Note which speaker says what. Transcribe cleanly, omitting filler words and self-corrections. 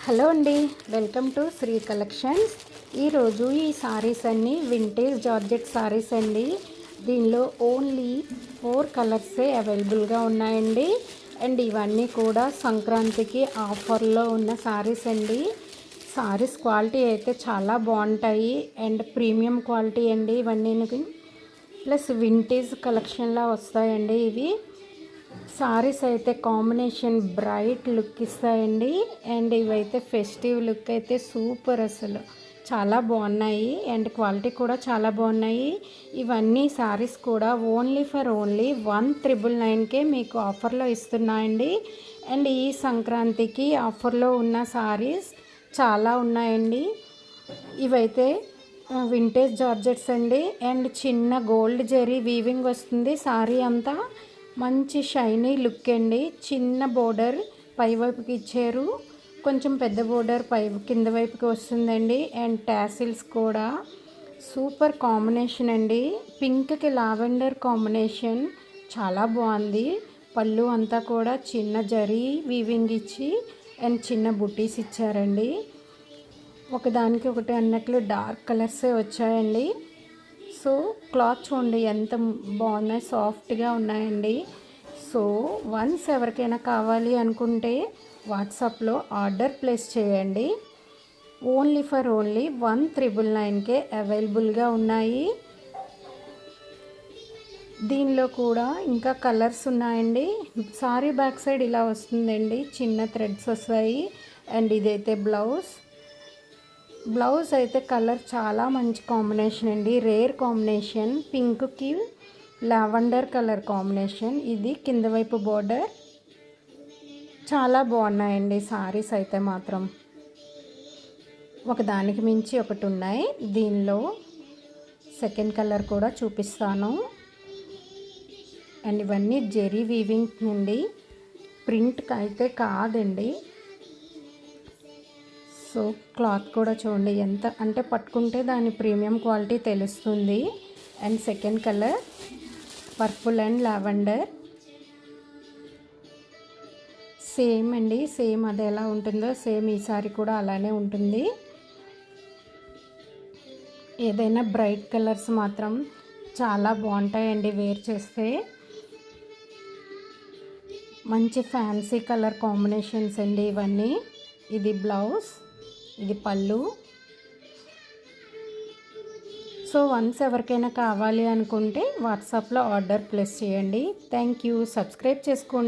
Speaker 1: Hello అండి, welcome to Shri collections. ఈరోజు ఈ సారీస్ అన్నీ వింటేజ్ జార్జెట్ సారీస్ అండి. దీనిలో ఓన్లీ 4 కలర్సే అవైలబుల్గా ఉన్నాయండి. అండ్ ఇవన్నీ కూడా సంక్రాంతికి ఆఫర్లో ఉన్న సారీస్ అండి. సారీస్ క్వాలిటీ అయితే చాలా బాగుంటాయి అండ్ ప్రీమియం క్వాలిటీ అండి ఇవన్నీ. ప్లస్ వింటేజ్ కలెక్షన్లా వస్తాయండి ఇవి. సారీస్ అయితే కాంబినేషన్ బ్రైట్ లుక్ ఇస్తాయండి. అండ్ ఇవైతే ఫెస్టివ్ లుక్ అయితే సూపర్, అసలు చాలా బాగున్నాయి అండ్ క్వాలిటీ కూడా చాలా బాగున్నాయి. ఇవన్నీ సారీస్ కూడా ఓన్లీ 1999కే మీకు ఆఫర్లో ఇస్తున్నాయండి. అండ్ ఈ సంక్రాంతికి ఆఫర్లో ఉన్న సారీస్ చాలా ఉన్నాయండి. ఇవైతే వింటేజ్ జార్జెట్స్ అండి. అండ్ చిన్న గోల్డ్ జరీ వీవింగ్ వస్తుంది. సారీ అంతా మంచి షైనీ లుక్ అండి. చిన్న బోర్డర్ పై వైపుకి ఇచ్చారు, కొంచెం పెద్ద బోర్డర్ కింద వైపుకి వస్తుందండి. అండ్ టాసిల్స్ కూడా సూపర్ కాంబినేషన్ అండి. పింక్కి లావెండర్ కాంబినేషన్ చాలా బాగుంది. పళ్ళు అంతా కూడా చిన్న జరీ వీవింగ్ ఇచ్చి అండ్ చిన్న బుటీస్ ఇచ్చారండి. ఒకదానికి ఒకటి అన్నట్లు డార్క్ కలర్సే వచ్చాయండి. సో క్లాత్ చూడండి ఎంత బాగున్నాయి, సాఫ్ట్గా ఉన్నాయండి. సో వన్స్ ఎవరికైనా కావాలి అనుకుంటే వాట్సాప్లో ఆర్డర్ ప్లేస్ చేయండి. ఓన్లీ 1999కే అవైలబుల్గా ఉన్నాయి. దీనిలో కూడా ఇంకా కలర్స్ ఉన్నాయండి. సారీ బ్యాక్ సైడ్ ఇలా వస్తుందండి, చిన్న థ్రెడ్స్ వస్తాయి. అండ్ ఇదైతే బ్లౌజ్ అయితే కలర్ చాలా మంచి కాంబినేషన్ అండి, రేర్ కాంబినేషన్. పింక్కి లావెండర్ కలర్ కాంబినేషన్. ఇది కింద వైపు బోర్డర్. చాలా బాగున్నాయండి సారీస్ అయితే మాత్రం. ఒకదానికి మించి ఒకటి ఉన్నాయి. దీనిలో సెకండ్ కలర్ కూడా చూపిస్తాను. అండ్ ఇవన్నీ జెరీ వీవింగ్ అండి, ప్రింట్ అయితే కాదండి. సో క్లాత్ కూడా చూడండి ఎంత అంటే పట్టుకుంటే దాని ప్రీమియం క్వాలిటీ తెలుస్తుంది. And second colour purple and lavender same అండి. సేమ్ అది ఎలా ఉంటుందో సేమ్ ఈసారి కూడా అలానే ఉంటుంది. ఏదైనా బ్రైట్ కలర్స్ మాత్రం చాలా బాగుంటాయండి వేర్ చేస్తే. మంచి ఫ్యాన్సీ కలర్ కాంబినేషన్స్ అండి ఇవన్నీ. ఇది బ్లౌజ్, ఇది పళ్ళు. సో వన్స్ ఎవరికైనా కావాలి అనుకుంటే వాట్సాప్లో ఆర్డర్ ప్లేస్ చేయండి. Thank you. సబ్స్క్రైబ్ చేసుకోండి.